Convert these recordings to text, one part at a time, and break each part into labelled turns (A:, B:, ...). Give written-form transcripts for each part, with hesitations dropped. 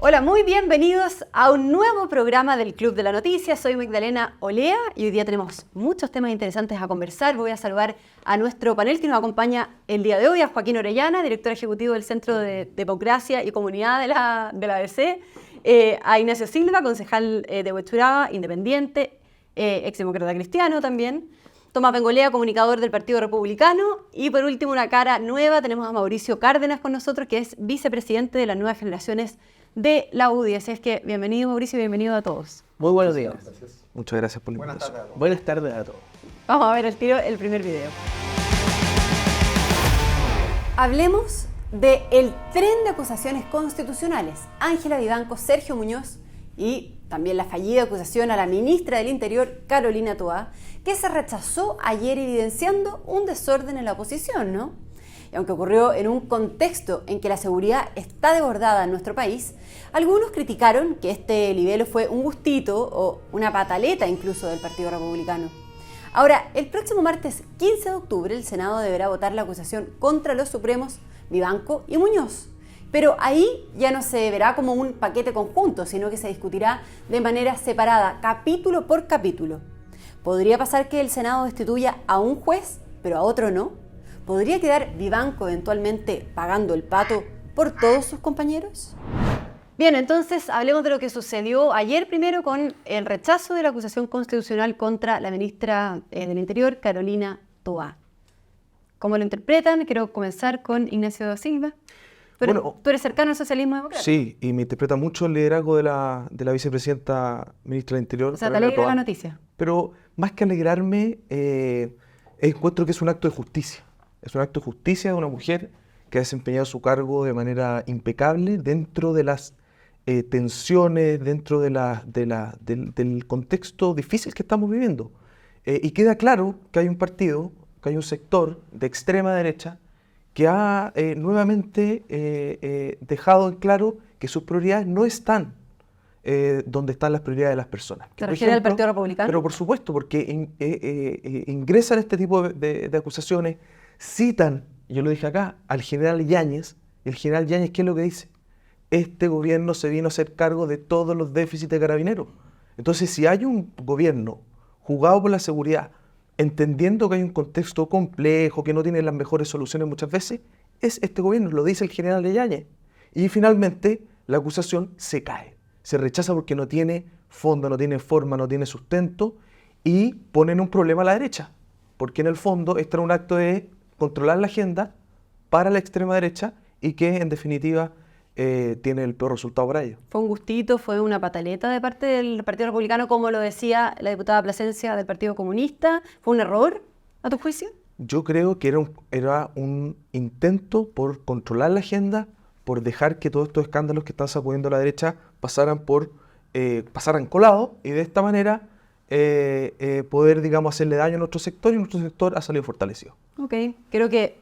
A: Hola, muy bienvenidos a un nuevo programa del Club de la Noticia. Soy Magdalena Olea y hoy día tenemos muchos temas interesantes a conversar. Voy a saludar a nuestro panel que nos acompaña el día de hoy, a Joaquín Orellana, director ejecutivo del Centro de Democracia y Comunidad de la ABC, a Ignacio Silva, concejal de Huechuraba, independiente, exdemócrata cristiano también, Tomás Bengolea, comunicador del Partido Republicano, y por último una cara nueva, tenemos a Mauricio Cárdenas con nosotros, que es vicepresidente de las Nuevas Generaciones de la UDI. Así es que bienvenido, Mauricio, y bienvenido a todos.
B: Muy buenos días.
C: Muchas gracias por la invitación.
B: Buenas tardes a todos.
A: Vamos a ver al tiro el primer video. Hablemos del tren de acusaciones constitucionales. Ángela Vivanco, Sergio Muñoz y también la fallida acusación a la ministra del Interior, Carolina Toá, que se rechazó ayer evidenciando un desorden en la oposición, ¿no? Y aunque ocurrió en un contexto en que la seguridad está desbordada en nuestro país, algunos criticaron que este libelo fue un gustito o una pataleta incluso del Partido Republicano. Ahora, el próximo martes 15 de octubre el Senado deberá votar la acusación contra los supremos Vivanco y Muñoz. Pero ahí ya no se verá como un paquete conjunto, sino que se discutirá de manera separada, capítulo por capítulo. ¿Podría pasar que el Senado destituya a un juez, pero a otro no? ¿Podría quedar Vivanco eventualmente pagando el pato por todos sus compañeros? Bien, entonces hablemos de lo que sucedió ayer primero con el rechazo de la acusación constitucional contra la ministra del Interior, Carolina Toá. ¿Cómo lo interpretan? Quiero comenzar con Ignacio Silva. Pero bueno, tú eres cercano al socialismo democrático.
C: Sí, y me interpreta mucho el liderazgo de la vicepresidenta ministra del Interior.
A: O sea, te alegra la noticia.
C: Pero más que alegrarme, encuentro que es un acto de justicia. Es un acto de justicia de una mujer que ha desempeñado su cargo de manera impecable dentro de las tensiones, dentro del contexto difícil que estamos viviendo. Y queda claro que hay un partido, que hay un sector de extrema derecha que ha nuevamente dejado en claro que sus prioridades no están donde están las prioridades de las personas.
A: ¿Te refieres al Partido Republicano?
C: Pero por supuesto, porque ingresan este tipo de acusaciones, citan, yo lo dije acá, al general Yáñez, y el general Yáñez, ¿qué es lo que dice? Este gobierno se vino a hacer cargo de todos los déficits de Carabineros. Entonces, si hay un gobierno jugado por la seguridad, entendiendo que hay un contexto complejo, que no tiene las mejores soluciones muchas veces, es este gobierno, lo dice el general Yáñez. Y finalmente la acusación se cae, se rechaza porque no tiene fondo, no tiene forma, no tiene sustento y ponen un problema a la derecha, porque en el fondo este era un acto de controlar la agenda para la extrema derecha y que en definitiva tiene el peor resultado para ellos.
A: ¿Fue un gustito, fue una pataleta de parte del Partido Republicano, como lo decía la diputada Plasencia del Partido Comunista? ¿Fue un error, a tu juicio?
C: Yo creo que era un intento por controlar la agenda, por dejar que todos estos escándalos que están sacudiendo a la derecha pasaran colados y de esta manera poder, digamos, hacerle daño a nuestro sector y nuestro sector ha salido fortalecido.
A: Ok, quiero que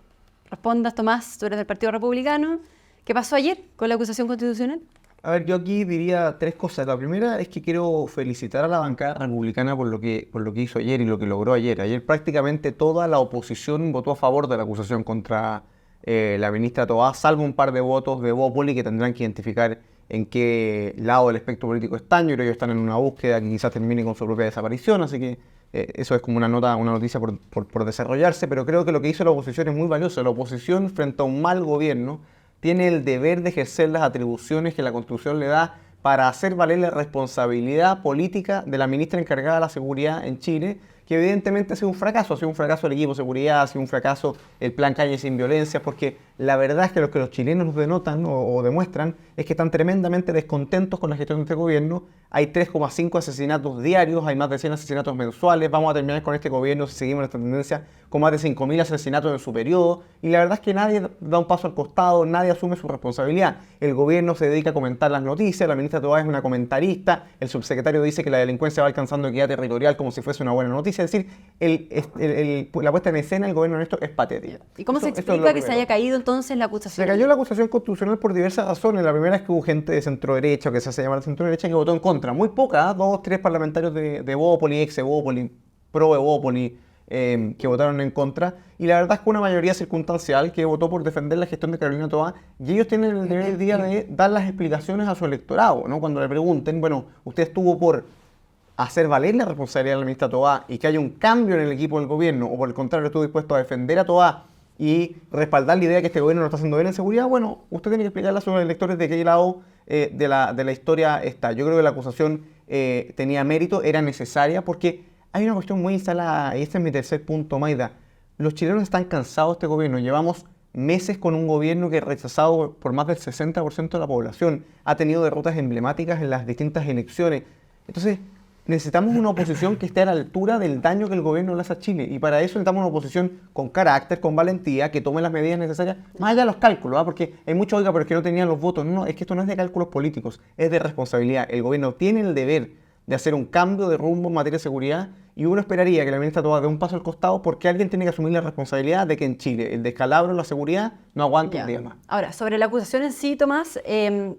A: respondas, Tomás, tú eres del Partido Republicano. ¿Qué pasó ayer con la acusación constitucional?
B: A ver, yo aquí diría tres cosas. La primera es que quiero felicitar a la bancada republicana por lo que hizo ayer y lo que logró ayer. Ayer prácticamente toda la oposición votó a favor de la acusación contra la ministra Toá, salvo un par de votos de Bópoli que tendrán que identificar en qué lado del espectro político están. Yo creo que ellos están en una búsqueda que quizás termine con su propia desaparición, así que eso es como una noticia por desarrollarse, pero creo que lo que hizo la oposición es muy valioso. La oposición frente a un mal gobierno tiene el deber de ejercer las atribuciones que la Constitución le da para hacer valer la responsabilidad política de la ministra encargada de la seguridad en Chile, que evidentemente ha sido un fracaso el equipo de seguridad, ha sido un fracaso el plan Calle sin violencia, porque la verdad es que lo que los chilenos nos denotan o demuestran es que están tremendamente descontentos con la gestión de este gobierno. Hay 3,5 asesinatos diarios, hay más de 100 asesinatos mensuales, vamos a terminar con este gobierno si seguimos esta tendencia con más de 5.000 asesinatos en su periodo, y la verdad es que nadie da un paso al costado, nadie asume su responsabilidad. El gobierno se dedica a comentar las noticias, la ministra Toá es una comentarista, el subsecretario dice que la delincuencia va alcanzando equidad territorial como si fuese una buena noticia, es decir, la puesta en escena del gobierno en esto es patética.
A: ¿Y cómo se explica que se haya caído entonces la acusación?
B: Se cayó la acusación constitucional por diversas razones. La primera es que hubo gente de centro derecha, o que se hace llamar centro derecha, que votó en contra. Muy poca, 2 o 3 parlamentarios de Bópoli, ex Bópoli, pro Bópoli, que votaron en contra, y la verdad es que una mayoría circunstancial que votó por defender la gestión de Carolina Toá, y ellos tienen el deber día de dar las explicaciones a su electorado, ¿no? Cuando le pregunten, bueno, usted estuvo por hacer valer la responsabilidad de la ministra Toá y que haya un cambio en el equipo del gobierno, o por el contrario, estuvo dispuesto a defender a Toá y respaldar la idea de que este gobierno no está haciendo bien en seguridad, bueno, usted tiene que explicarle a sus electores de qué lado de la historia está. Yo creo que la acusación tenía mérito, era necesaria, porque hay una cuestión muy instalada, y este es mi tercer punto, Maida. Los chilenos están cansados de este gobierno. Llevamos meses con un gobierno que es rechazado por más del 60% de la población. Ha tenido derrotas emblemáticas en las distintas elecciones. Entonces, necesitamos una oposición que esté a la altura del daño que el gobierno le hace a Chile. Y para eso necesitamos una oposición con carácter, con valentía, que tome las medidas necesarias, más allá de los cálculos, ¿ah? Porque hay mucho, oiga, pero es que no tenían los votos. No, es que esto no es de cálculos políticos, es de responsabilidad. El gobierno tiene el deber de hacer un cambio de rumbo en materia de seguridad, y uno esperaría que la ministra Toá dé un paso al costado, porque alguien tiene que asumir la responsabilidad de que en Chile el descalabro en la seguridad no aguante un día más.
A: Ahora, sobre la acusación en sí, Tomás,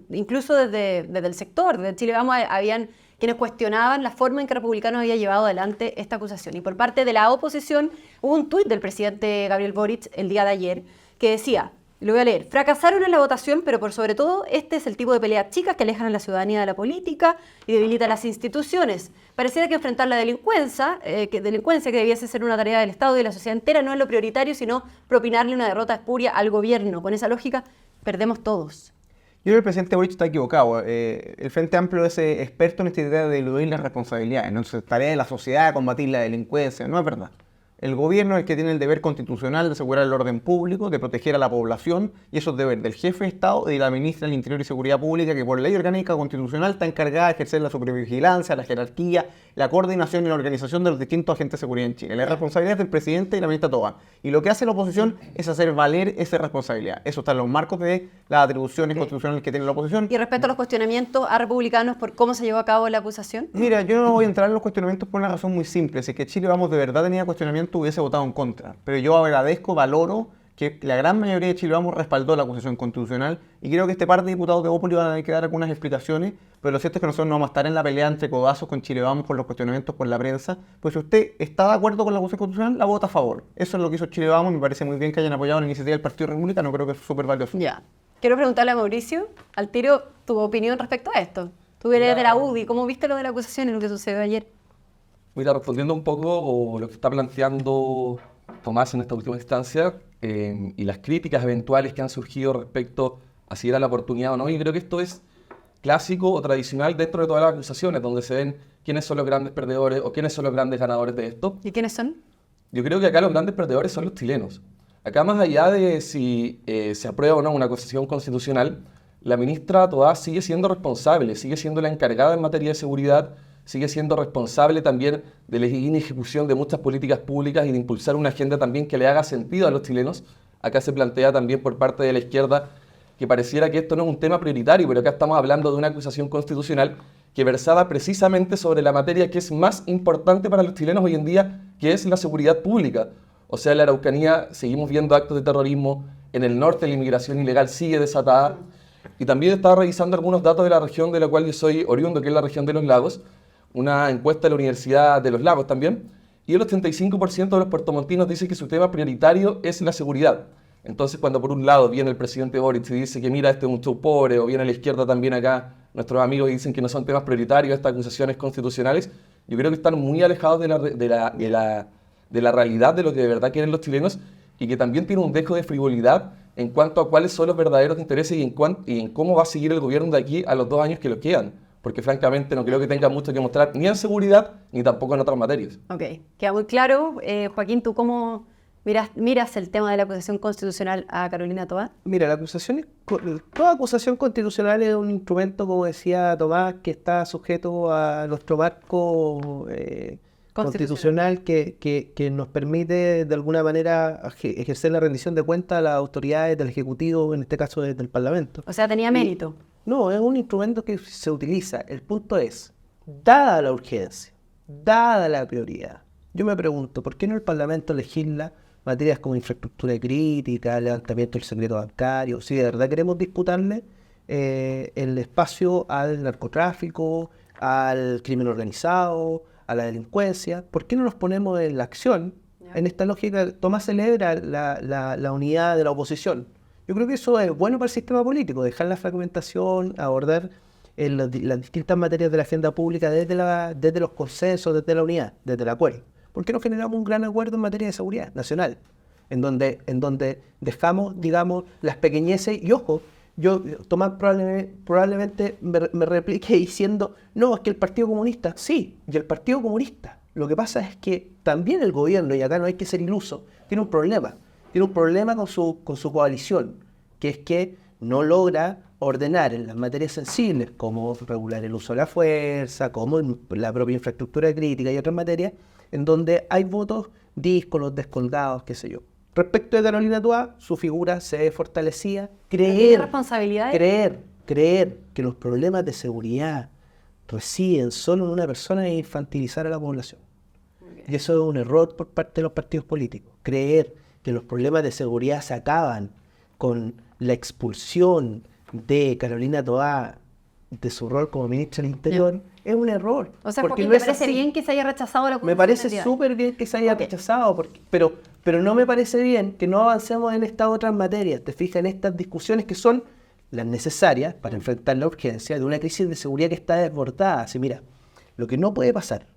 A: incluso desde el sector, desde Chile Vamos, habían quienes cuestionaban la forma en que Republicanos había llevado adelante esta acusación. Y por parte de la oposición hubo un tuit del presidente Gabriel Boric el día de ayer que decía, lo voy a leer: fracasaron en la votación, pero por sobre todo este es el tipo de peleas chicas que alejan a la ciudadanía de la política y debilitan las instituciones. Pareciera que enfrentar la delincuencia, que debiese ser una tarea del Estado y de la sociedad entera, no es lo prioritario, sino propinarle una derrota espuria al gobierno. Con esa lógica, perdemos todos.
B: Yo creo que el presidente Boric está equivocado. El Frente Amplio es experto en esta idea de eludir las responsabilidades. No es tarea de la sociedad combatir la delincuencia. No es verdad. El gobierno es el que tiene el deber constitucional de asegurar el orden público, de proteger a la población, y eso es deber del jefe de Estado y de la ministra del Interior y Seguridad Pública, que por ley orgánica constitucional está encargada de ejercer la supervigilancia, la jerarquía, la coordinación y la organización de los distintos agentes de seguridad en Chile. La responsabilidad es del presidente y la ministra Toá. Y lo que hace la oposición es hacer valer esa responsabilidad. Eso está en los marcos de las atribuciones constitucionales que tiene la oposición.
A: Y respecto a los cuestionamientos a republicanos por cómo se llevó a cabo la acusación.
B: Mira, yo no voy a entrar en los cuestionamientos por una razón muy simple. Si es que Chile Vamos de verdad tenía cuestionamiento, hubiese votado en contra. Pero yo agradezco, valoro que la gran mayoría de Chile Vamos respaldó la acusación constitucional, y creo que este par de diputados de Bópoli van a tener que dar algunas explicaciones, pero lo cierto es que nosotros no vamos a estar en la pelea entre codazos con Chile Vamos por los cuestionamientos por la prensa. Pues si usted está de acuerdo con la acusación constitucional, la vota a favor. Eso es lo que hizo Chile Vamos. Me parece muy bien que hayan apoyado la iniciativa del Partido Republicano, creo que es súper valioso.
A: Ya. Quiero preguntarle a Mauricio, al tiro, tu opinión respecto a esto. Tú eres de la UDI, ¿cómo viste lo de la acusación y lo que sucedió ayer?
D: Mira, respondiendo un poco lo que está planteando Tomás en esta última instancia, y las críticas eventuales que han surgido respecto a si era la oportunidad o no, yo creo que esto es clásico o tradicional dentro de todas las acusaciones, donde se ven quiénes son los grandes perdedores o quiénes son los grandes ganadores de esto.
A: ¿Y quiénes son?
D: Yo creo que acá los grandes perdedores son los chilenos. Acá, más allá de si se aprueba o no una acusación constitucional, la ministra Toá sigue siendo responsable, sigue siendo la encargada en materia de seguridad, sigue siendo responsable también de la ejecución de muchas políticas públicas y de impulsar una agenda también que le haga sentido a los chilenos. Acá se plantea también por parte de la izquierda que pareciera que esto no es un tema prioritario, pero acá estamos hablando de una acusación constitucional que versaba precisamente sobre la materia que es más importante para los chilenos hoy en día, que es la seguridad pública. O sea, en la Araucanía seguimos viendo actos de terrorismo, en el norte la inmigración ilegal sigue desatada, y también estaba revisando algunos datos de la región de la cual yo soy oriundo, que es la región de los lagos, una encuesta de la Universidad de los Lagos también, y el 85% de los puertomontinos dice que su tema prioritario es la seguridad. Entonces, cuando por un lado viene el presidente Boric y dice que mira, este es un show pobre, o viene a la izquierda también acá nuestros amigos y dicen que no son temas prioritarios estas acusaciones constitucionales, yo creo que están muy alejados de la realidad de lo que de verdad quieren los chilenos, y que también tiene un dejo de frivolidad en cuanto a cuáles son los verdaderos intereses y en cómo va a seguir el gobierno de aquí a los 2 años que lo quedan. Porque francamente no creo que tenga mucho que mostrar ni en seguridad ni tampoco en otras materias.
A: Ok, queda muy claro. Joaquín, ¿tú cómo miras el tema de la acusación constitucional a Carolina Toá?
C: Mira, toda acusación constitucional es un instrumento, como decía Tomás, que está sujeto a nuestro marco constitucional que nos permite de alguna manera ejercer la rendición de cuentas a las autoridades del Ejecutivo, en este caso del Parlamento.
A: O sea, tenía mérito.
C: No, es un instrumento que se utiliza. El punto es, dada la urgencia, dada la prioridad, yo me pregunto, ¿por qué no el Parlamento legisla materias como infraestructura crítica, levantamiento del secreto bancario? Si de verdad queremos disputarle el espacio al narcotráfico, al crimen organizado, a la delincuencia, ¿por qué no nos ponemos en la acción en esta lógica, Tomás celebra la unidad de la oposición. Yo creo que eso es bueno para el sistema político, dejar la fragmentación, abordar las distintas materias de la agenda pública desde los consensos, desde la unidad, desde el acuerdo. ¿Por qué no generamos un gran acuerdo en materia de seguridad nacional? En donde dejamos, digamos, las pequeñeces, y ojo, Tomás probablemente me replique diciendo, no, es que el Partido Comunista, sí, y el Partido Comunista. Lo que pasa es que también el gobierno, y acá no hay que ser iluso, tiene un problema con su coalición, que es que no logra ordenar en las materias sensibles, como regular el uso de la fuerza, como la propia infraestructura crítica y otras materias, en donde hay votos díscolos, descolgados, qué sé yo. Respecto de Carolina Toá, su figura se fortalecía. Creer que los problemas de seguridad residen solo en una persona es infantilizar a la población. Y eso es un error por parte de los partidos políticos. Creer que los problemas de seguridad se acaban con la expulsión de Carolina Toá de su rol como ministra del Interior es un error.
A: O sea,
C: porque
A: ¿me
C: no es
A: parece
C: así.
A: bien que se haya rechazado la
C: Me parece súper bien que se haya rechazado, pero no me parece bien que no avancemos en estas otras materias. Te fijas en estas discusiones que son las necesarias para enfrentar la urgencia de una crisis de seguridad que está desbordada. Así, mira, lo que no puede pasar,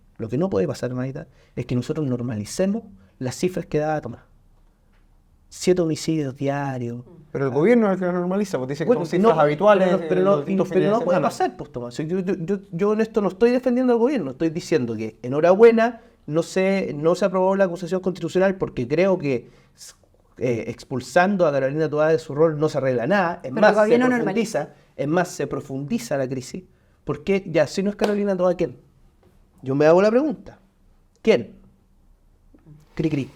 C: Maita, es que nosotros normalicemos las cifras que daba Tomás. 7 homicidios diarios.
B: Pero el gobierno es el que lo normaliza, porque dice que
C: Bueno,
B: son cifras habituales.
C: pero
B: los distintos fines de
C: no puede
B: semana.
C: pasar, pues, Tomás. Yo en esto no estoy defendiendo al gobierno, estoy diciendo que enhorabuena no se aprobó la acusación constitucional porque creo que expulsando a Carolina Toá de su rol no se arregla nada. Es más, se profundiza la crisis. Porque ya, si no es Carolina Toá, ¿quién? Yo me hago la pregunta. ¿Quién? Cri.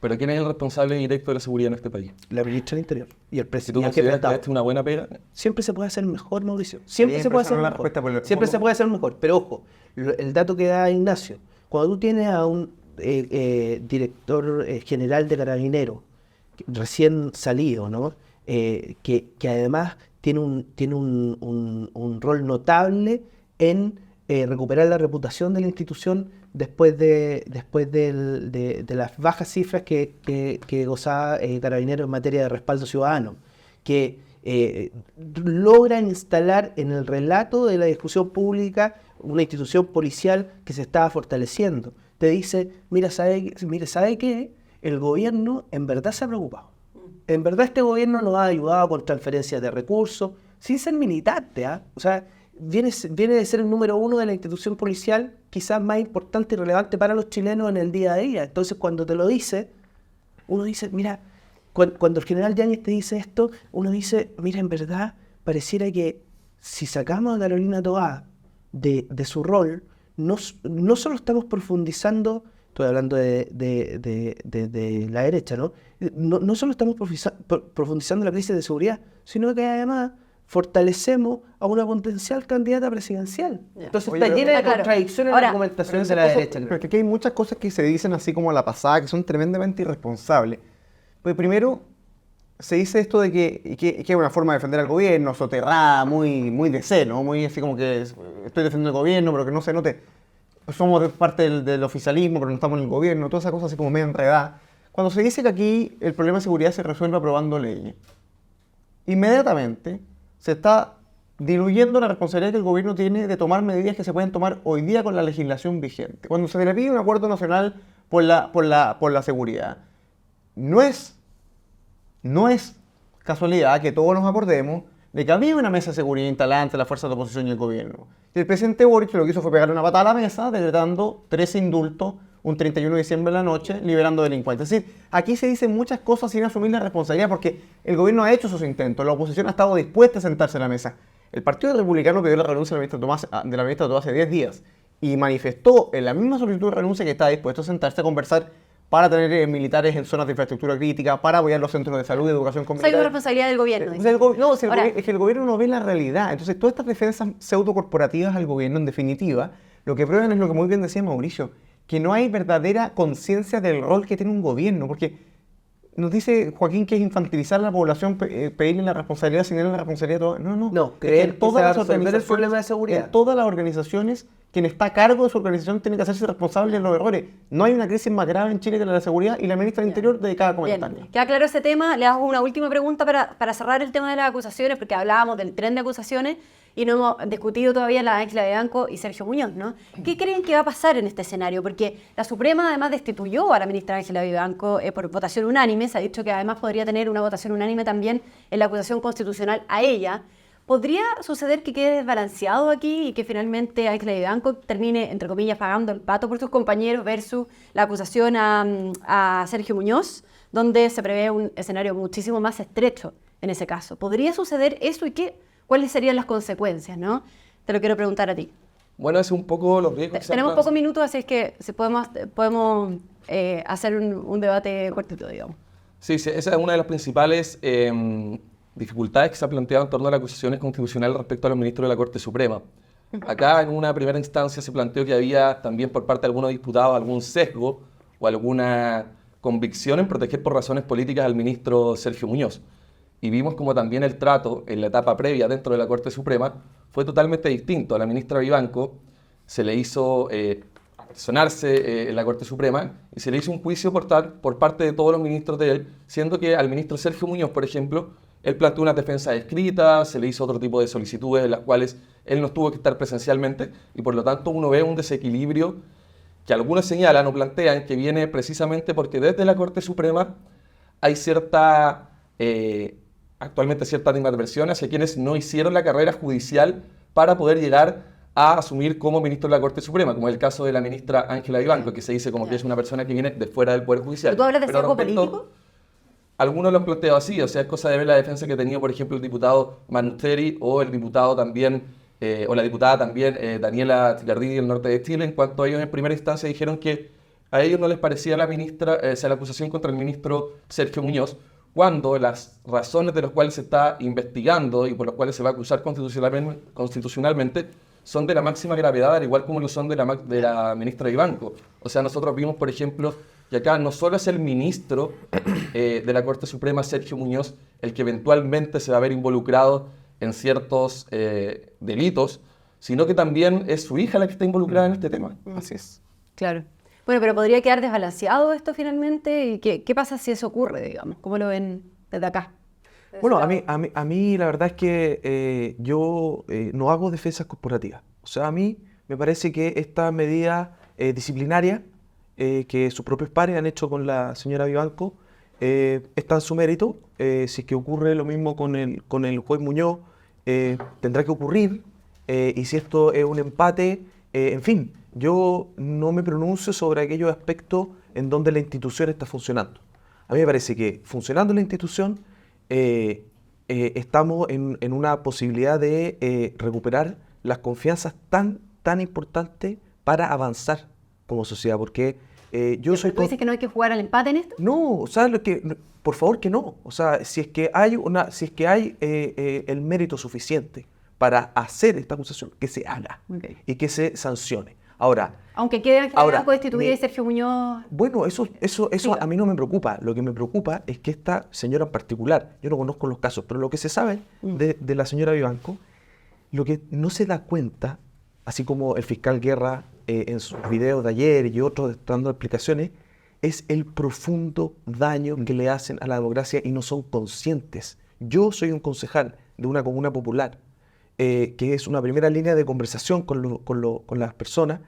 D: Pero ¿quién es el responsable directo de la seguridad en este país?
C: La ministra del Interior y el
D: Si tú
C: presidente.
D: consideras que esta es una buena pega,
C: Siempre se puede hacer mejor, Mauricio. Siempre
B: Bien,
C: se puede
B: pero esa
C: hacer
B: no es la
C: mejor.
B: respuesta por el
C: Siempre
B: fondo.
C: se puede hacer mejor. Pero ojo, el dato que da Ignacio, cuando tú tienes a un director general de Carabineros recién salido, ¿no? Que además tiene un rol notable en recuperar la reputación de la institución después de las bajas cifras que gozaba Carabineros en materia de respaldo ciudadano, que logran instalar en el relato de la discusión pública una institución policial que se estaba fortaleciendo. Te dice, ¿sabe qué? El gobierno en verdad se ha preocupado. En verdad este gobierno nos ha ayudado con transferencias de recursos, sin ser militante, ¿ah? O sea, viene de ser el número 1 de la institución policial, quizás más importante y relevante para los chilenos en el día a día. Entonces, cuando te lo dice, uno dice, mira, cuando el general Yáñez te dice esto, uno dice, mira, en verdad, pareciera que si sacamos a Carolina Toá de su rol, no solo estamos profundizando, estoy hablando de la derecha, ¿no? No solo estamos profundizando la crisis de seguridad, sino que además fortalecemos a una potencial candidata presidencial. Entonces
B: Oye,
C: está llena de
A: claro.
C: contradicciones en
A: Ahora,
C: la argumentación de la derecha.
B: Pero
C: creo.
B: es que aquí hay muchas cosas que se dicen así como a la pasada, que son tremendamente irresponsables. Pues primero, se dice esto de que es una forma de defender al gobierno, soterrada, muy de C, ¿no? Muy así como que estoy defendiendo al gobierno, pero que no se note. Somos parte del oficialismo, pero no estamos en el gobierno, toda esa cosa así como medio enredada. Cuando se dice que aquí el problema de seguridad se resuelve aprobando leyes, inmediatamente se está diluyendo la responsabilidad que el gobierno tiene de tomar medidas que se pueden tomar hoy día con la legislación vigente. Cuando se le pide un acuerdo nacional por la seguridad, no es casualidad que todos nos acordemos de que había una mesa de seguridad instalada entre las fuerzas de oposición y el gobierno. Y el presidente Boric lo que hizo fue pegarle una patada a la mesa, decretando 13 indultos un 31 de diciembre en la noche, liberando delincuentes. Es decir, aquí se dicen muchas cosas sin asumir la responsabilidad porque el gobierno ha hecho sus intentos, la oposición ha estado dispuesta a sentarse a la mesa. El Partido Republicano pidió la renuncia de la ministra Toá hace 10 días y manifestó en la misma solicitud de renuncia que está dispuesto a sentarse a conversar para tener militares en zonas de infraestructura crítica, para apoyar los centros de salud y educación con
A: O sea, hay una
B: militares.
A: responsabilidad del gobierno.
B: O sea,
A: Ahora,
B: es que el gobierno no ve la realidad. Entonces, todas estas defensas pseudocorporativas al gobierno, en definitiva, lo que prueban es lo que muy bien decía Mauricio, que no hay verdadera conciencia del rol que tiene un gobierno, porque nos dice Joaquín que es infantilizar a la población, pedirle la responsabilidad, señalar la responsabilidad.
E: No,
B: Es
E: creer que se va a resolver el
B: organizaciones,
E: problema de seguridad.
B: en todas las organizaciones, quien está a cargo de su organización tiene que hacerse responsable de los errores. No hay una crisis más grave en Chile que la de la seguridad y la ministra del Interior dedicada a comentarlo.
A: Bien, queda claro ese tema. Le hago una última pregunta para cerrar el tema de las acusaciones, porque hablábamos del tren de acusaciones y no hemos discutido todavía la Ángela Vivanco y Sergio Muñoz, ¿no? ¿Qué creen que va a pasar en este escenario? Porque la Suprema además destituyó a la ministra Ángela Vivanco por votación unánime. Se ha dicho que además podría tener una votación unánime también en la acusación constitucional a ella. ¿Podría suceder que quede desbalanceado aquí y que finalmente Ángela Vivanco termine, entre comillas, pagando el pato por sus compañeros versus la acusación a Sergio Muñoz, donde se prevé un escenario muchísimo más estrecho en ese caso? ¿Podría suceder eso y cuáles serían las consecuencias, no? Te lo quiero preguntar a ti.
D: Bueno, es un poco los riesgos que se
A: Tenemos
D: han
A: pocos minutos, así es que podemos hacer un debate cortito, digamos.
D: Sí, esa es una de las principales dificultades que se ha planteado en torno a las acusaciones constitucionales respecto a los ministros de la Corte Suprema. Acá, en una primera instancia, se planteó que había también por parte de algunos diputados algún sesgo o alguna convicción en proteger por razones políticas al ministro Sergio Muñoz. Y vimos como también el trato en la etapa previa dentro de la Corte Suprema fue totalmente distinto. A la ministra Vivanco se le hizo sonarse en la Corte Suprema y se le hizo un juicio por parte de todos los ministros de él, siendo que al ministro Sergio Muñoz, por ejemplo, él planteó una defensa escrita, se le hizo otro tipo de solicitudes en las cuales él no tuvo que estar presencialmente y por lo tanto uno ve un desequilibrio que algunos señalan o plantean que viene precisamente porque desde la Corte Suprema hay actualmente cierta animadversión hacia quienes no hicieron la carrera judicial para poder llegar a asumir como ministro de la Corte Suprema, como es el caso de la ministra Ángela Vivanco, que se dice como que es una persona que viene de fuera del Poder Judicial.
A: ¿Tú hablas de
D: Pero
A: sesgo
D: respecto-
A: político?
D: Algunos lo han planteado así, o sea, es cosa de ver la defensa que ha tenido, por ejemplo, el diputado Manusteri o el diputado también, o la diputada también, Daniela Tilardini del norte de Chile, en cuanto a ellos en primera instancia dijeron que a ellos no les parecía la acusación contra el ministro Sergio Muñoz, cuando las razones de las cuales se está investigando y por las cuales se va a acusar constitucionalmente son de la máxima gravedad, al igual como lo son de la ministra Vivanco. O sea, nosotros vimos, por ejemplo, que acá no solo es el ministro de la Corte Suprema, Sergio Muñoz, el que eventualmente se va a ver involucrado en ciertos delitos, sino que también es su hija la que está involucrada en este tema.
B: Así es.
A: Claro. Bueno, pero ¿podría quedar desbalanceado esto finalmente? ¿Y qué pasa si eso ocurre, digamos? ¿Cómo lo ven desde acá?
C: Bueno, a mí la verdad es que yo no hago defensas corporativas. O sea, a mí me parece que esta medida disciplinaria que sus propios pares han hecho con la señora Vivanco está en su mérito. Si es que ocurre lo mismo con el juez Muñoz, tendrá que ocurrir. Y si esto es un empate, en fin, yo no me pronuncio sobre aquellos aspectos en donde la institución está funcionando. A mí me parece que funcionando la institución, estamos en una posibilidad de recuperar las confianzas tan importantes para avanzar como sociedad, porque yo soy...
A: ¿Tú dices que no hay que jugar al empate en esto?
C: No, ¿sabes lo que? Por favor que no. O sea, si es que hay el mérito suficiente para hacer esta acusación, que se haga y que se sancione. Ahora,
A: aunque quede Ángela Vivanco destituida
C: me-
A: y Sergio Muñoz...
C: bueno, eso a mí no me preocupa. Lo que me preocupa es que esta señora en particular, yo no conozco los casos, pero lo que se sabe de la señora Vivanco, lo que no se da cuenta, así como el fiscal Guerra en sus videos de ayer y otros dando explicaciones, es el profundo daño que le hacen a la democracia y no son conscientes. Yo soy un concejal de una comuna popular, que es una primera línea de conversación con las personas,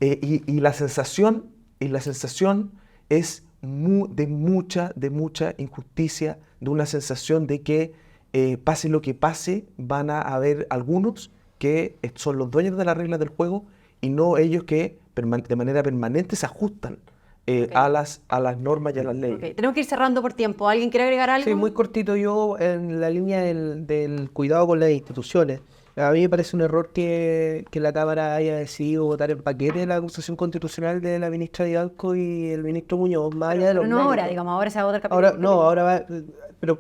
C: y la sensación es de mucha injusticia, de una sensación de que pase lo que pase, van a haber algunos que son los dueños de las reglas del juego y no ellos que de manera permanente se ajustan a las normas y a las leyes.
A: Okay. Tenemos que ir cerrando por tiempo. ¿Alguien quiere agregar algo?
E: Sí, muy cortito yo en la línea del cuidado con las instituciones. A mí me parece un error que la Cámara haya decidido votar en paquete la acusación constitucional de la ministra Vivanco y el ministro Muñoz, más allá de los
A: Pero no ahora,
E: méritos.
A: digamos, ahora se va a votar capítulo.
E: Ahora va,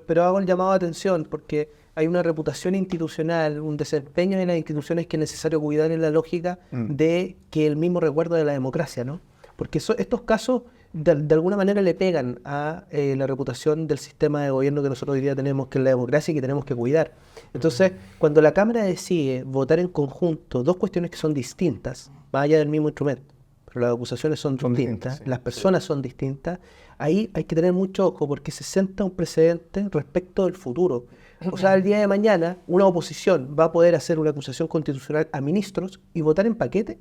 E: pero hago el llamado de atención porque hay una reputación institucional, un desempeño de las instituciones que es necesario cuidar en la lógica de que el mismo recuerdo de la democracia, ¿no? Porque estos casos de alguna manera le pegan a la reputación del sistema de gobierno que nosotros hoy día tenemos, que es la democracia y que tenemos que cuidar. Entonces, cuando la Cámara decide votar en conjunto dos cuestiones que son distintas, más allá del mismo instrumento, pero las acusaciones son distintas,
B: sí.
E: las personas son distintas, ahí hay que tener mucho ojo porque se sienta un precedente respecto del futuro. O sea, el día de mañana una oposición va a poder hacer una acusación constitucional a ministros y votar en paquete.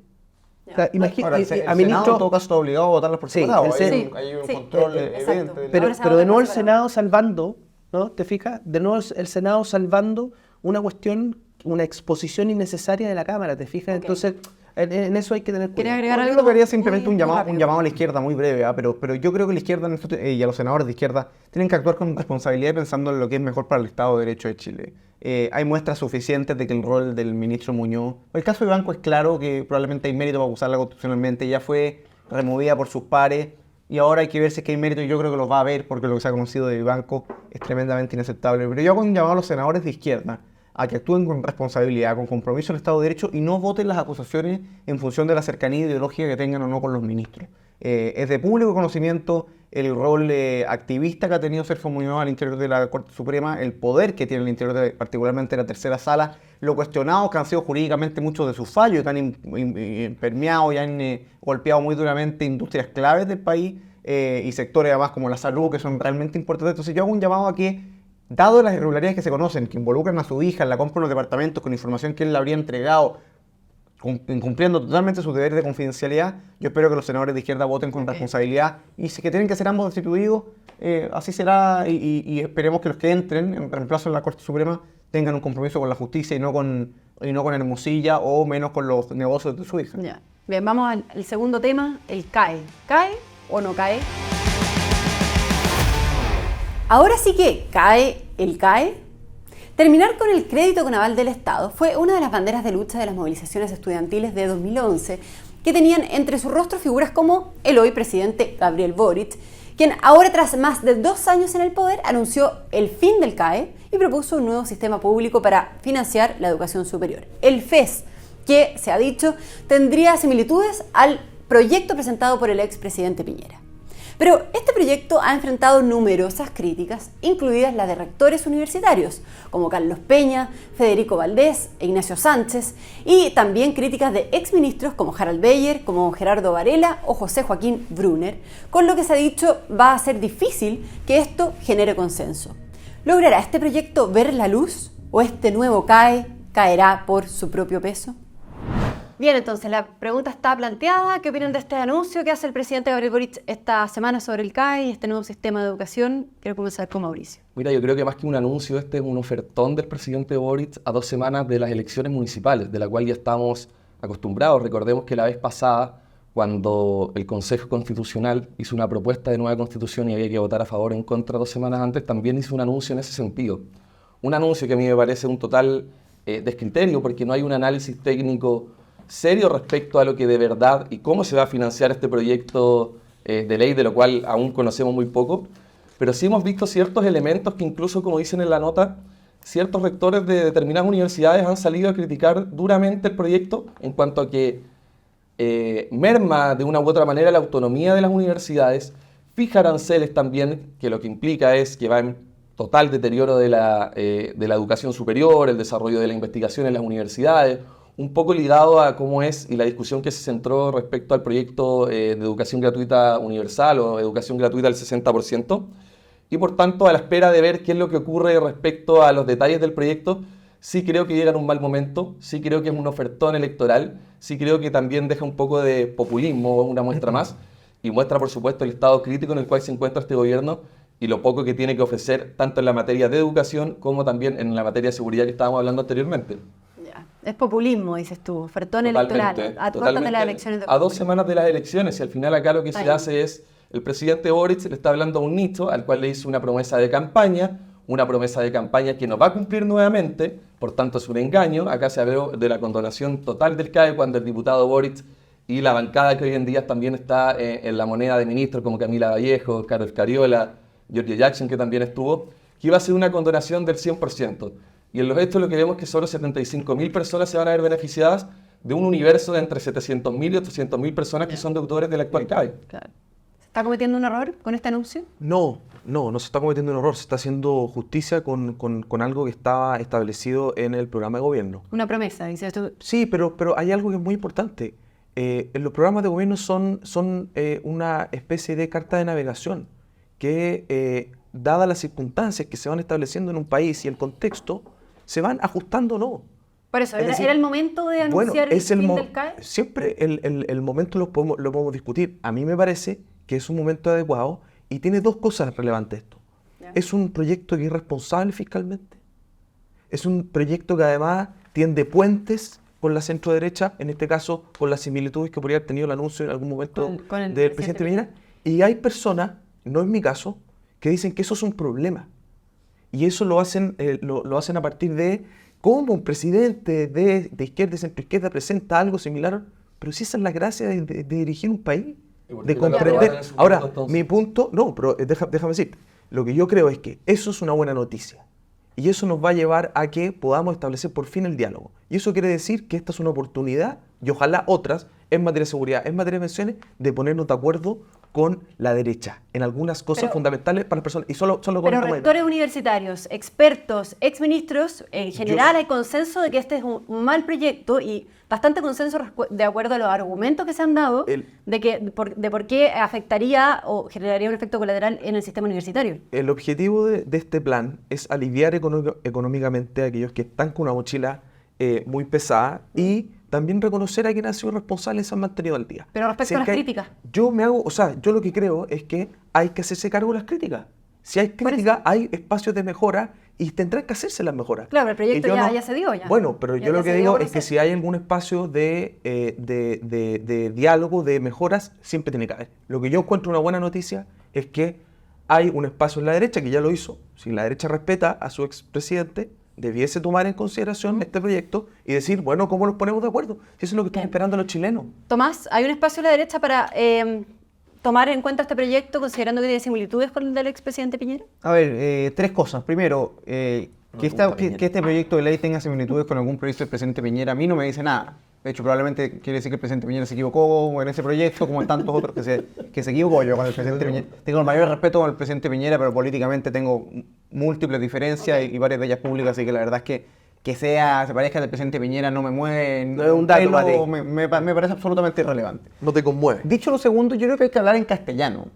E: O sea,
B: Ahora, el
E: a
B: Senado en
E: ministros,
B: todo caso está obligado a votarlas por
E: Sí,
B: separado.
E: el
B: Hay un
A: sí,
B: control
A: exacto.
B: evidente.
E: pero,
A: Ahora se
E: pero
A: va
E: de
A: a
E: nuevo el
A: votar separado.
E: Senado salvando, ¿no? ¿Te fijas? De nuevo el Senado salvando una cuestión, una exposición innecesaria de la Cámara, ¿te fijas?
A: Ok.
E: Entonces, en eso hay que tener
A: ¿Quería
E: cuidado.
A: agregar
B: Yo
A: algo?
B: creo que haría simplemente
A: Muy
B: un
A: rápido.
B: llamado a la izquierda muy breve, pero yo creo que la izquierda y a los senadores de izquierda tienen que actuar con responsabilidad y pensando en lo que es mejor para el Estado de Derecho de Chile. Hay muestras suficientes de que el rol del ministro Muñoz, el caso de Banco es claro que probablemente hay mérito para acusarla constitucionalmente, ya fue removida por sus pares y ahora hay que ver si es que hay mérito y yo creo que los va a haber porque lo que se ha conocido de Banco es tremendamente inaceptable. Pero yo hago un llamado a los senadores de izquierda a que actúen con responsabilidad, con compromiso en el Estado de Derecho y no voten las acusaciones en función de la cercanía ideológica que tengan o no con los ministros. Es de público conocimiento el rol activista que ha tenido Sergio Muñoz al interior de la Corte Suprema, el poder que tiene al interior de, particularmente de la tercera sala, lo cuestionados que han sido jurídicamente muchos de sus fallos, que han permeado y han golpeado muy duramente industrias claves del país y sectores además como la salud que son realmente importantes. Entonces yo hago un llamado a que, dado las irregularidades que se conocen, que involucran a su hija en la compra de unos departamentos con información que él le habría entregado, incumpliendo totalmente sus deberes de confidencialidad, yo espero que los senadores de izquierda voten con responsabilidad y si que tienen que ser ambos destituidos, así será y esperemos que los que entren en reemplazo en la Corte Suprema tengan un compromiso con la justicia y no con Hermosilla o menos con los negocios de su hija.
A: Ya. Bien, vamos al segundo tema, el CAE. ¿Cae o no cae? Ahora sí que cae el CAE. Terminar con el crédito con aval del Estado fue una de las banderas de lucha de las movilizaciones estudiantiles de 2011 que tenían entre sus rostros figuras como el hoy presidente Gabriel Boric, quien ahora tras más de 2 años en el poder anunció el fin del CAE y propuso un nuevo sistema público para financiar la educación superior, el FES, que se ha dicho tendría similitudes al proyecto presentado por el expresidente Piñera. Pero este proyecto ha enfrentado numerosas críticas, incluidas las de rectores universitarios, como Carlos Peña, Federico Valdés e Ignacio Sánchez, y también críticas de exministros como Harald Beyer, como Gerardo Varela o José Joaquín Brunner, con lo que se ha dicho va a ser difícil que esto genere consenso. ¿Logrará este proyecto ver la luz o este nuevo CAE caerá por su propio peso? Bien, entonces la pregunta está planteada. ¿Qué opinan de este anuncio que hace el presidente Gabriel Boric esta semana sobre el CAE y este nuevo sistema de educación? Quiero comenzar con Mauricio.
D: Mira, yo creo que más que un anuncio, este es un ofertón del presidente Boric a 2 semanas de las elecciones municipales, de la cual ya estamos acostumbrados. Recordemos que la vez pasada, cuando el Consejo Constitucional hizo una propuesta de nueva constitución y había que votar a favor o en contra 2 semanas antes, también hizo un anuncio en ese sentido. Un anuncio que a mí me parece un total descriterio, porque no hay un análisis técnico serio respecto a lo que de verdad y cómo se va a financiar este proyecto de ley, de lo cual aún conocemos muy poco, pero sí hemos visto ciertos elementos que incluso, como dicen en la nota, ciertos rectores de determinadas universidades han salido a criticar duramente el proyecto en cuanto a que merma de una u otra manera la autonomía de las universidades, fija aranceles también, que lo que implica es que va en total deterioro de la educación superior, el desarrollo de la investigación en las universidades, un poco ligado a cómo es y la discusión que se centró respecto al proyecto de educación gratuita universal o educación gratuita al 60%, y por tanto a la espera de ver qué es lo que ocurre respecto a los detalles del proyecto, sí creo que llega en un mal momento, sí creo que es un ofertón electoral, sí creo que también deja un poco de populismo, una muestra más, y muestra por supuesto el estado crítico en el cual se encuentra este gobierno y lo poco que tiene que ofrecer tanto en la materia de educación como también en la materia de seguridad que estábamos hablando anteriormente.
A: Es populismo, dices tú, ofertón electoral, a puertas de las elecciones de
D: octubre. A 2
A: octubre.
D: semanas de las elecciones, y al final acá lo que se hace es, el presidente Boric le está hablando a un nicho al cual le hizo una promesa de campaña que no va a cumplir nuevamente, por tanto es un engaño. Acá se habló de la condonación total del CAE cuando el diputado Boric y la bancada que hoy en día también está en la moneda de ministros como Camila Vallejo, Carlos Cariola, Giorgio Jackson, que también estuvo, que iba a ser una condonación del 100%. Y en los hechos lo que vemos es que solo 75.000 personas se van a ver beneficiadas de un universo de entre 700.000 y 800.000 personas que son deudores del actual CAE.
A: Claro. ¿Está cometiendo un error con este anuncio?
C: No se está cometiendo un error, se está haciendo justicia con algo que estaba establecido en el programa de gobierno.
A: Una promesa, dices tú.
C: Sí, pero hay algo que es muy importante. Los programas de gobierno son una especie de carta de navegación que, dadas las circunstancias que se van estableciendo en un país y el contexto, se van ajustando o no.
A: Por eso,
C: Es decir,
A: ¿era el momento de anunciar el fin del CAE?
C: Siempre el momento lo podemos discutir. A mí me parece que es un momento adecuado y tiene dos cosas relevantes esto.
A: Ya.
C: Es un proyecto que es irresponsable fiscalmente. Es un proyecto que además tiende puentes con la centro-derecha, en este caso con las similitudes que podría haber tenido el anuncio en algún momento
A: Con el
C: del presidente Piñera. Y hay personas, no es mi caso, que dicen que eso es un problema. Y eso lo hacen a partir de cómo un presidente de izquierda y centro-izquierda presenta algo similar. Pero si esa es la gracia de dirigir un país, de comprender. Ahora, mi punto, no, pero déjame decir, lo que yo creo es que eso es una buena noticia. Y eso nos va a llevar a que podamos establecer por fin el diálogo. Y eso quiere decir que esta es una oportunidad, y ojalá otras, en materia de seguridad, en materia de pensiones, de ponernos de acuerdo con la derecha en algunas cosas fundamentales para las personas. Y solo con
A: Pero
C: esto
A: rectores universitarios, expertos, exministros, en general hay consenso de que este es un mal proyecto y bastante consenso de acuerdo a los argumentos que se han dado de por qué afectaría o generaría un efecto colateral en el sistema universitario.
C: El objetivo de este plan es aliviar económicamente a aquellos que están con una mochila muy pesada y también reconocer a quien ha sido responsable y se han mantenido al día.
A: Pero respecto a las críticas.
C: Yo lo que creo es que hay que hacerse cargo de las críticas. Si hay críticas, hay espacios de mejora y tendrán que hacerse las mejoras.
A: Claro, el proyecto ya se dio.
C: Bueno, pero yo lo que digo es que si hay algún espacio de diálogo, de mejoras, siempre tiene que haber. Lo que yo encuentro una buena noticia es que hay un espacio en la derecha que ya lo hizo. Si la derecha respeta a su expresidente, debiese tomar en consideración este proyecto y decir, bueno, ¿cómo nos ponemos de acuerdo? Si eso es lo que están esperando los chilenos.
A: Tomás, ¿hay un espacio en la derecha para tomar en cuenta este proyecto considerando que tiene similitudes con el del expresidente Piñera?
B: A ver, tres cosas. Primero, que este proyecto de ley tenga similitudes con algún proyecto del presidente Piñera, a mí no me dice nada. De hecho, probablemente quiere decir que el presidente Piñera se equivocó en ese proyecto, como en tantos otros que se equivocó. Yo con el presidente Piñera tengo el mayor respeto con el presidente Piñera, pero políticamente tengo múltiples diferencias y varias de ellas públicas, así que la verdad es que se parezca al presidente Piñera no me mueve.
C: No es un dato para ti.
B: Me parece absolutamente irrelevante.
C: No te conmueve.
B: Dicho lo segundo, yo creo que hay que hablar en castellano.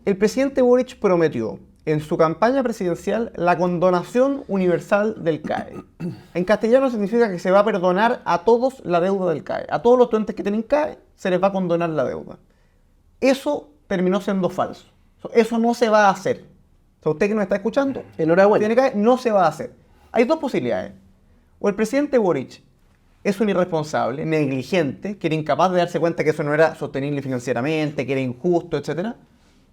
B: El presidente Boric prometió en su campaña presidencial la condonación universal del CAE. En castellano significa que se va a perdonar a todos la deuda del CAE. A todos los estudiantes que tienen CAE se les va a condonar la deuda. Eso terminó siendo falso. Eso no se va a hacer. O sea, usted que nos está escuchando,
E: enhorabuena.
B: Tiene CAE, no se va a hacer. Hay dos posibilidades. O el presidente Boric es un irresponsable, negligente, que era incapaz de darse cuenta que eso no era sostenible financieramente, que era injusto, etc.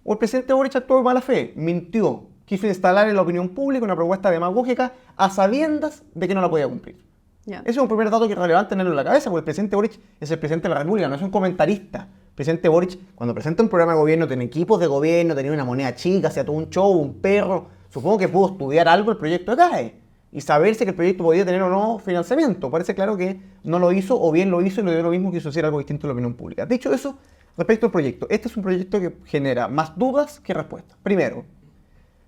B: O el presidente Boric actuó de mala fe, mintió, quiso instalar en la opinión pública una propuesta demagógica a sabiendas de que no la podía cumplir.
A: Ya.
B: Ese es un primer dato que es relevante tenerlo en la cabeza, porque el presidente Boric es el presidente de la República, no es un comentarista. El presidente Boric, cuando presenta un programa de gobierno, tiene equipos de gobierno, tenía una moneda chica, hacía todo un show, un perro. Supongo que pudo estudiar algo el proyecto de CAE y saber si el proyecto podía tener o no financiamiento. Parece claro que no lo hizo, o bien lo hizo y lo dio lo mismo que hizo hacer algo distinto en la opinión pública. Dicho eso, respecto al proyecto, este es un proyecto que genera más dudas que respuestas. Primero,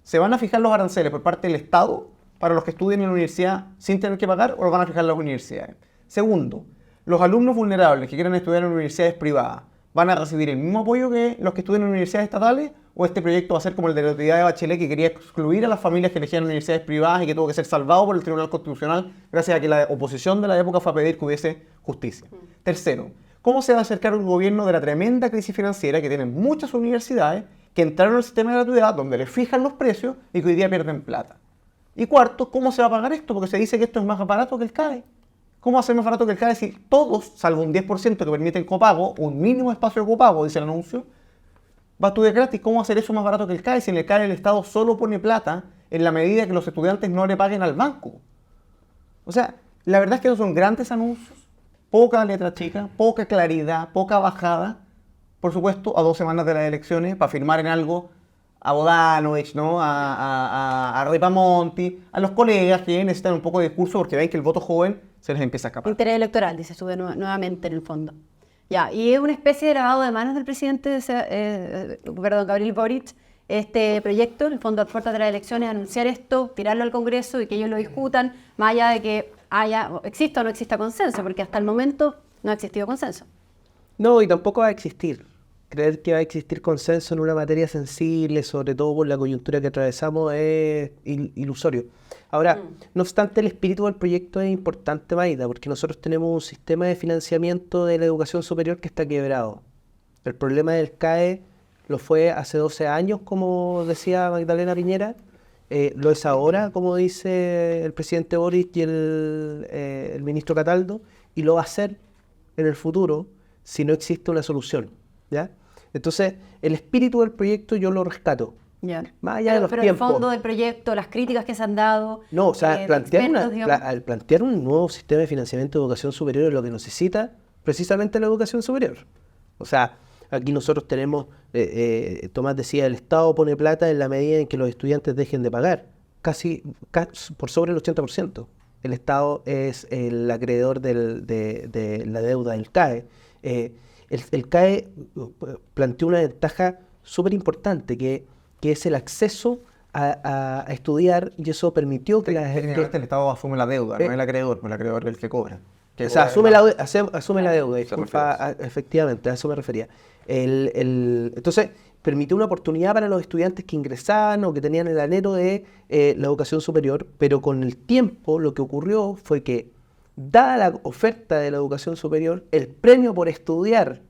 B: ¿se van a fijar los aranceles por parte del Estado para los que estudien en la universidad sin tener que pagar o los van a fijar las universidades? Segundo, ¿los alumnos vulnerables que quieran estudiar en universidades privadas van a recibir el mismo apoyo que los que estudian en universidades estatales? ¿O este proyecto va a ser como el de la autoridad de Bachelet, que quería excluir a las familias que elegían universidades privadas y que tuvo que ser salvado por el Tribunal Constitucional gracias a que la oposición de la época fue a pedir que hubiese justicia? Tercero, ¿cómo se va a acercar el gobierno de la tremenda crisis financiera que tienen muchas universidades que entraron al sistema de gratuidad donde les fijan los precios y que hoy día pierden plata? Y cuarto, ¿cómo se va a pagar esto? Porque se dice que esto es más barato que el CAE. ¿Cómo va a ser más barato que el CAE si todos, salvo un 10% que permiten copago, un mínimo espacio de copago, dice el anuncio, va a estudiar gratis? ¿Cómo va a ser eso más barato que el CAE si en el CAE el Estado solo pone plata en la medida que los estudiantes no le paguen al banco? O sea, la verdad es que esos son grandes anuncios, poca letra chica, poca claridad, poca bajada, por supuesto, a 2 semanas de las elecciones, para firmar en algo a Bodanovich, ¿no? a Ripamonti, a los colegas que necesitan un poco de discurso porque ven que el voto joven se les empieza a escapar.
A: Interés electoral, dices tú nuevamente en el fondo. Ya, y es una especie de lavado de manos del presidente, Gabriel Boric, este proyecto, en el fondo a puertas de las elecciones, anunciar esto, tirarlo al Congreso y que ellos lo discutan, más allá de que exista o no exista consenso, porque hasta el momento no ha existido consenso.
E: No, y tampoco va a existir. Creer que va a existir consenso en una materia sensible, sobre todo por la coyuntura que atravesamos, es ilusorio. Ahora, no obstante, el espíritu del proyecto es importante, Maida, porque nosotros tenemos un sistema de financiamiento de la educación superior que está quebrado. El problema del CAE lo fue hace 12 años, como decía Magdalena Piñera, lo es ahora, como dice el presidente Boric y el ministro Cataldo, y lo va a hacer en el futuro si no existe una solución, ¿ya? Entonces, el espíritu del proyecto yo lo rescato.
A: Ya.
E: Más allá de los
A: pero
E: tiempos.
A: el fondo del proyecto, las críticas que se han dado...
E: No, o sea,
A: expertos,
E: al plantear un nuevo sistema de financiamiento de educación superior es lo que necesita precisamente la educación superior. O sea, aquí nosotros tenemos, Tomás decía, el Estado pone plata en la medida en que los estudiantes dejen de pagar, casi por sobre el 80%. El Estado es el acreedor de la deuda del CAE. El CAE planteó una ventaja súper importante que es el acceso a estudiar, y eso permitió que
B: Técnicamente el Estado asume la deuda, no es el acreedor es el que cobra.
E: O sea, asume la deuda, disculpa, efectivamente, a eso me refería. Entonces, permitió una oportunidad para los estudiantes que ingresaban o que tenían el anhelo de la educación superior, pero con el tiempo lo que ocurrió fue que, dada la oferta de la educación superior, el premio por estudiar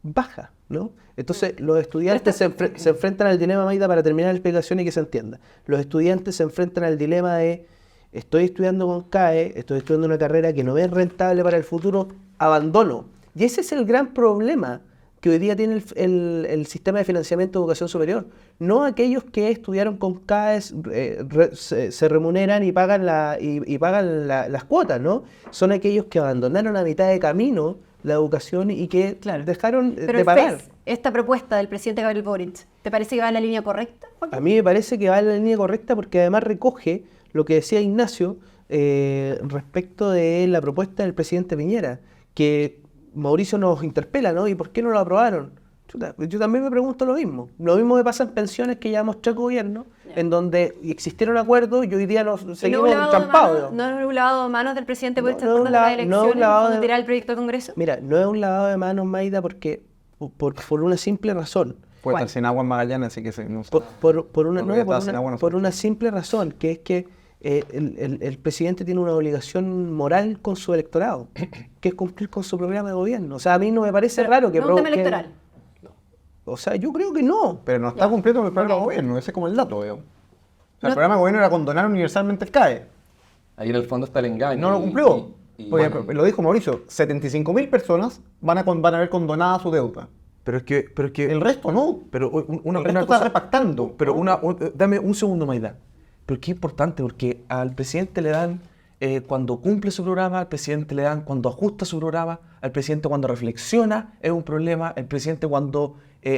E: baja, ¿no? Entonces, los estudiantes se enfrentan al dilema, Maida, para terminar la explicación y que se entienda. Los estudiantes se enfrentan al dilema de: estoy estudiando con CAE, estoy estudiando una carrera que no es rentable para el futuro, abandono. Y ese es el gran problema que hoy día tiene el sistema de financiamiento de educación superior. No aquellos que estudiaron con CAE se remuneran y pagan las cuotas, ¿no? Son aquellos que abandonaron a mitad de camino la educación y que dejaron de pagar.
A: Pero esta propuesta del presidente Gabriel Boric, ¿te parece que va en la línea correcta, Joaquín?
E: A mí me parece que va en la línea correcta porque además recoge lo que decía Ignacio respecto de la propuesta del presidente Piñera, que Mauricio nos interpela, ¿no? ¿Y por qué no lo aprobaron? Yo también me pregunto lo mismo. Lo mismo me pasa en pensiones que llevamos 3 gobiernos, en donde existieron acuerdos y hoy día nos seguimos entrampados.
A: ¿No es un lavado de manos del presidente Boric
E: No,
A: por las elecciones
E: no
A: tirar el proyecto del Congreso?
E: Mira, no es un lavado de manos, Maida, porque por una simple razón.
B: Puede estar sin agua en Magallanes, así que no sé.
E: Por una simple razón, que es que el presidente tiene una obligación moral con su electorado, que es cumplir con su programa de gobierno. O sea, a mí no me parece raro que...
A: ¿No es un tema electoral?
E: O sea, yo creo que no.
B: Pero no está cumpliendo con el programa de gobierno, ese es como el dato, veo. O sea, el programa de gobierno era condonar universalmente el CAE.
D: Ahí en el fondo está el engaño.
B: No lo cumplió. Porque,
D: bueno,
B: lo dijo Mauricio, 75.000 personas van a ver condonada su deuda.
C: Pero es que
B: El resto no.
C: Pero
B: El resto está repactando.
C: Pero dame un segundo, Maida. Pero qué importante, porque al presidente le dan cuando cumple su programa, al presidente le dan cuando ajusta su programa, al presidente cuando reflexiona es un problema, al presidente cuando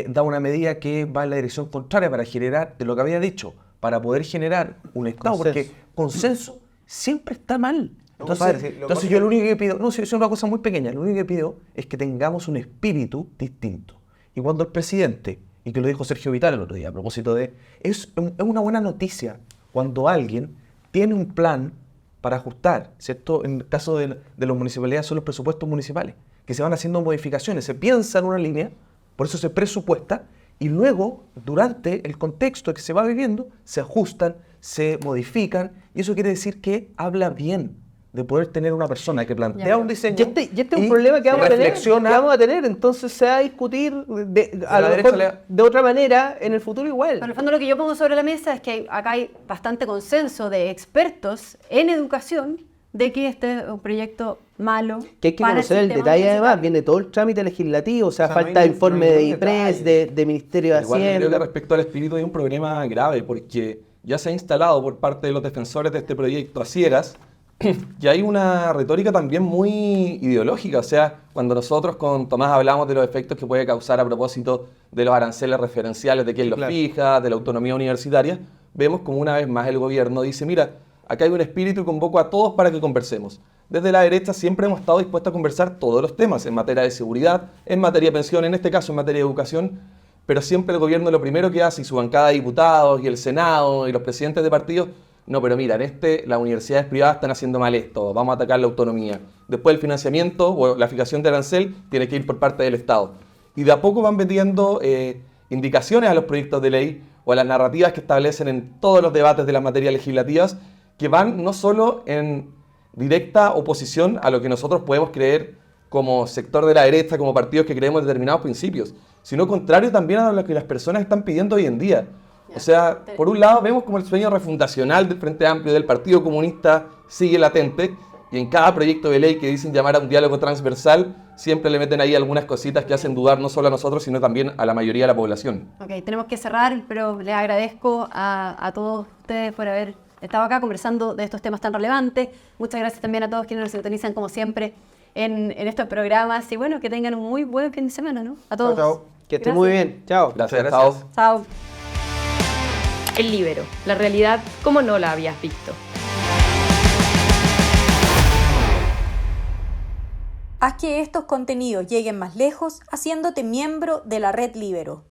C: da una medida que va en la dirección contraria para generar, de lo que había dicho, para poder generar un Estado, porque consenso siempre está mal. Entonces yo lo único que pido, es una cosa muy pequeña, lo único que pido es que tengamos un espíritu distinto. Y cuando el presidente, y que lo dijo Sergio Vital el otro día a propósito de, es una buena noticia cuando alguien tiene un plan para ajustar, ¿cierto? En el caso de las municipalidades son los presupuestos municipales, que se van haciendo modificaciones, se piensa en una línea, por eso se presupuesta, y luego, durante el contexto que se va viviendo, se ajustan, se modifican, y eso quiere decir que habla bien de poder tener una persona que plantea un diseño.
E: Y este es un problema que vamos a tener, entonces se va a discutir a lo mejor de otra manera en el futuro igual.
A: Pero en el fondo lo que yo pongo sobre la mesa es que acá hay bastante consenso de expertos en educación de que este es un proyecto malo.
E: Que hay que conocer el detalle, además, viene todo el trámite legislativo, o sea falta de informe de IPRES, de Ministerio de
D: igual
E: Hacienda.
D: creo que respecto al espíritu hay un problema grave, porque ya se ha instalado por parte de los defensores de este proyecto, Asieras, y hay una retórica también muy ideológica. O sea, cuando nosotros con Tomás hablamos de los efectos que puede causar a propósito de los aranceles referenciales, de quién los fija, de la autonomía universitaria, vemos como una vez más el gobierno dice, mira, acá hay un espíritu y convoco a todos para que conversemos. desde la derecha siempre hemos estado dispuestos a conversar todos los temas en materia de seguridad, en materia de pensión, en este caso en materia de educación, pero siempre el gobierno lo primero que hace, y su bancada de diputados, y el Senado, y los presidentes de partidos, no, pero mira, las universidades privadas están haciendo mal esto, vamos a atacar la autonomía. Después el financiamiento o la fijación de arancel tiene que ir por parte del Estado. Y de a poco van vendiendo indicaciones a los proyectos de ley o a las narrativas que establecen en todos los debates de las materias legislativas, que van no solo en directa oposición a lo que nosotros podemos creer como sector de la derecha, como partidos que creemos en determinados principios, sino contrario también a lo que las personas están pidiendo hoy en día. O sea, por un lado vemos como el sueño refundacional del Frente Amplio, del Partido Comunista, sigue latente, y en cada proyecto de ley que dicen llamar a un diálogo transversal, siempre le meten ahí algunas cositas que hacen dudar no solo a nosotros, sino también a la mayoría de la población.
A: Ok, tenemos que cerrar, pero les agradezco a todos ustedes por haber estado acá conversando de estos temas tan relevantes. Muchas gracias también a todos quienes nos sintonizan como siempre en estos programas. Y bueno, que tengan un muy buen fin de semana, ¿no? A todos.
E: Chao. Que estén muy bien. Chao.
D: Gracias.
A: Chao.
F: El Líbero, la realidad como no la habías visto.
G: Haz que estos contenidos lleguen más lejos haciéndote miembro de la Red Líbero.